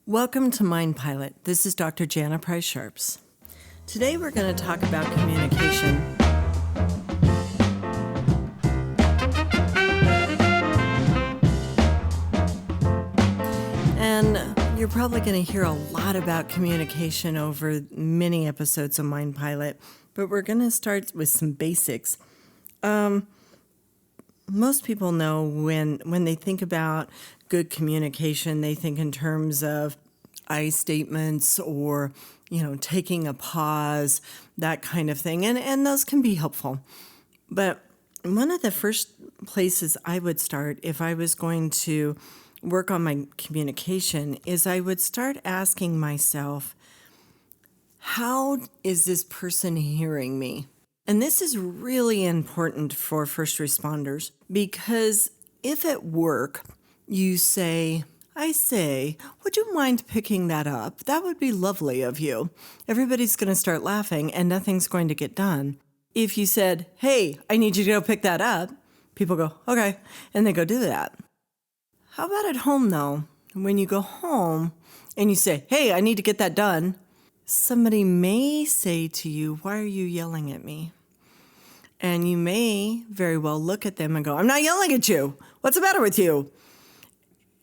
Welcome to Mind Pilot. This is Dr. Jana Price-Sharps. Today we're going to talk about communication. And you're probably going to hear a lot about communication over many episodes of Mind Pilot, but we're going to start with some basics. Most people know when they think about good communication, they think in terms of I statements or, taking a pause, that kind of thing. And those can be helpful. But one of the first places I would start if I was going to work on my communication is I would start asking myself, how is this person hearing me? And this is really important for first responders because if at work you say, would you mind picking that up? That would be lovely of you. Everybody's going to start laughing and nothing's going to get done. If you said, hey, I need you to go pick that up, people go, okay, and they go do that. How about at home though? When you go home and you say, hey, I need to get that done, somebody may say to you, why are you yelling at me? And you may very well look at them and go, I'm not yelling at you. What's the matter with you?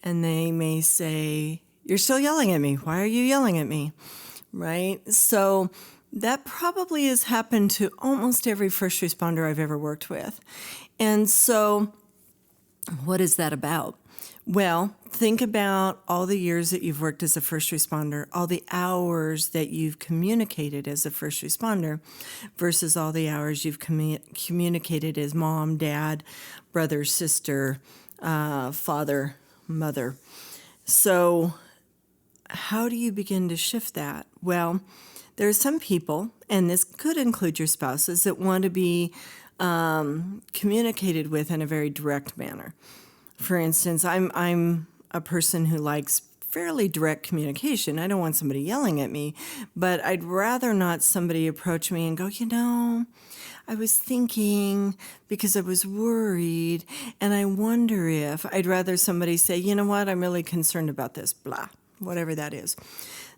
And they may say, you're still yelling at me. Why are you yelling at me? Right? So that probably has happened to almost every first responder I've ever worked with. And so what is that about? Well, think about all the years that you've worked as a first responder, all the hours that you've communicated as a first responder versus all the hours you've communicated as mom, dad, brother, sister, father, mother. So how do you begin to shift that? Well, there are some people, and this could include your spouses, that want to be communicated with in a very direct manner. For instance, I'm a person who likes fairly direct communication. I don't want somebody yelling at me, but I'd rather not somebody approach me and go, I was thinking because I was worried, and I wonder if. I'd rather somebody say, you know what, I'm really concerned about this, blah, whatever that is.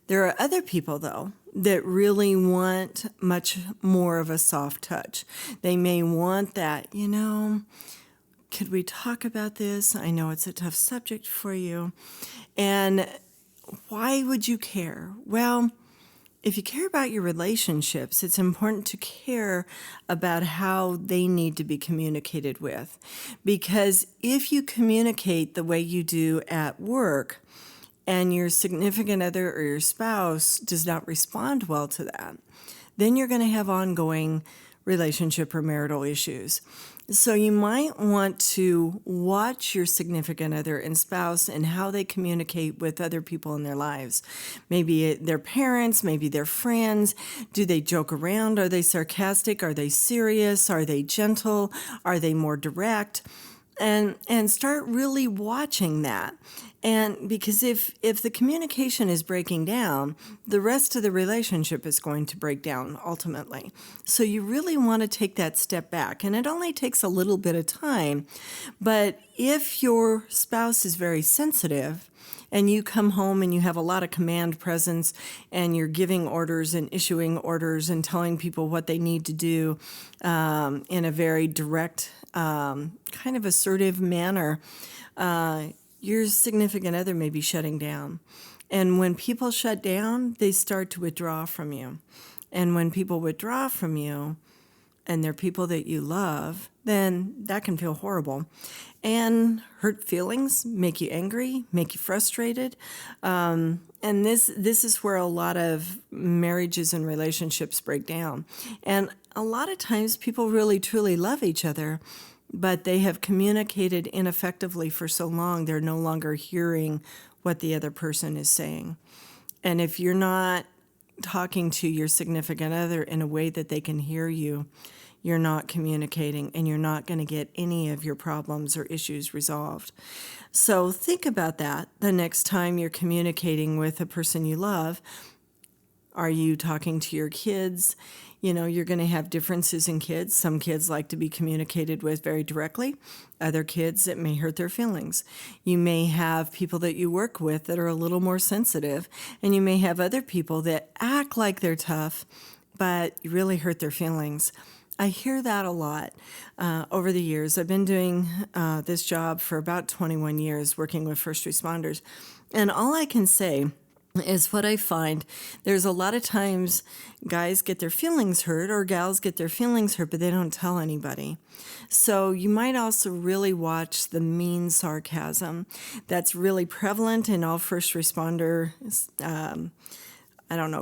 There are other people, though, that really want much more of a soft touch. They may want that, could we talk about this? I know it's a tough subject for you. And why would you care? Well, if you care about your relationships, it's important to care about how they need to be communicated with. Because if you communicate the way you do at work, and your significant other or your spouse does not respond well to that, then you're going to have ongoing relationship or marital issues. So you might want to watch your significant other and spouse and how they communicate with other people in their lives. Maybe their parents, maybe their friends. Do they joke around? Are they sarcastic? Are they serious? Are they gentle? Are they more direct? And start really watching that. And because if the communication is breaking down, the rest of the relationship is going to break down ultimately. So you really want to take that step back. And it only takes a little bit of time. But if your spouse is very sensitive, and you come home and you have a lot of command presence and you're giving orders and issuing orders and telling people what they need to do in a very direct, kind of assertive manner, your significant other may be shutting down. And when people shut down, they start to withdraw from you. And when people withdraw from you, and they're people that you love, then that can feel horrible. And hurt feelings make you angry, make you frustrated. And this is where a lot of marriages and relationships break down. And a lot of times people really truly love each other, but they have communicated ineffectively for so long, they're no longer hearing what the other person is saying. And if you're not talking to your significant other in a way that they can hear you, you're not communicating and you're not going to get any of your problems or issues resolved. So think about that the next time you're communicating with a person you love. Are you talking to your kids? You know, you're going to have differences in kids. Some kids like to be communicated with very directly. Other kids, it may hurt their feelings. You may have people that you work with that are a little more sensitive, and you may have other people that act like they're tough, but you really hurt their feelings. I hear that a lot over the years. I've been doing this job for about 21 years, working with first responders. And all I can say is what I find, there's a lot of times guys get their feelings hurt or gals get their feelings hurt, but they don't tell anybody. So you might also really watch the mean sarcasm. That's really prevalent in all first responder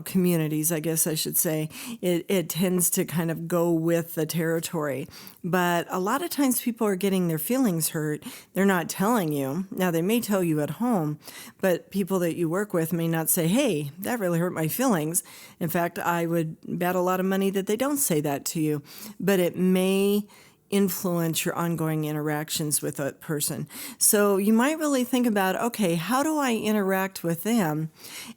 communities, I guess I should say. It tends to kind of go with the territory. But a lot of times people are getting their feelings hurt. They're not telling you. Now, they may tell you at home, but people that you work with may not say, hey, that really hurt my feelings. In fact, I would bet a lot of money that they don't say that to you. But it may influence your ongoing interactions with that person. So you might really think about, okay, how do I interact with them?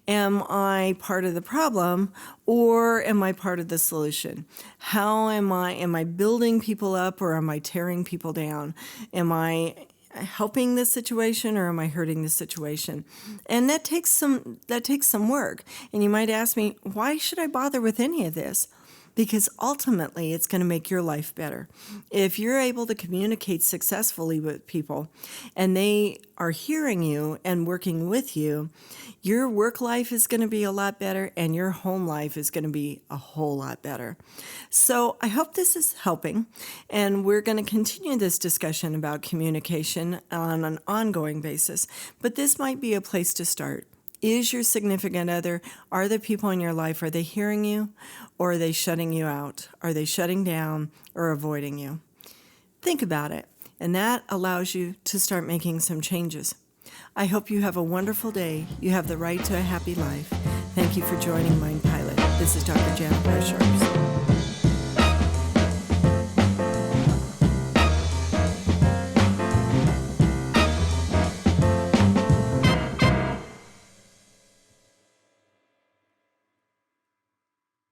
Am I part of the problem or am I part of the solution? How am I building people up or am I tearing people down? Am I helping this situation or am I hurting this situation? And that takes some work. And you might ask me, why should I bother with any of this? Because ultimately, it's going to make your life better. If you're able to communicate successfully with people and they are hearing you and working with you, your work life is going to be a lot better and your home life is going to be a whole lot better. So I hope this is helping, and we're going to continue this discussion about communication on an ongoing basis, but this might be a place to start. Is your significant other, are the people in your life, are they hearing you or are they shutting you out? Are they shutting down or avoiding you? Think about it, and that allows you to start making some changes. I hope you have a wonderful day. You have the right to a happy life. Thank you for joining Mind Pilot. This is Dr. Jana Price-Sharps.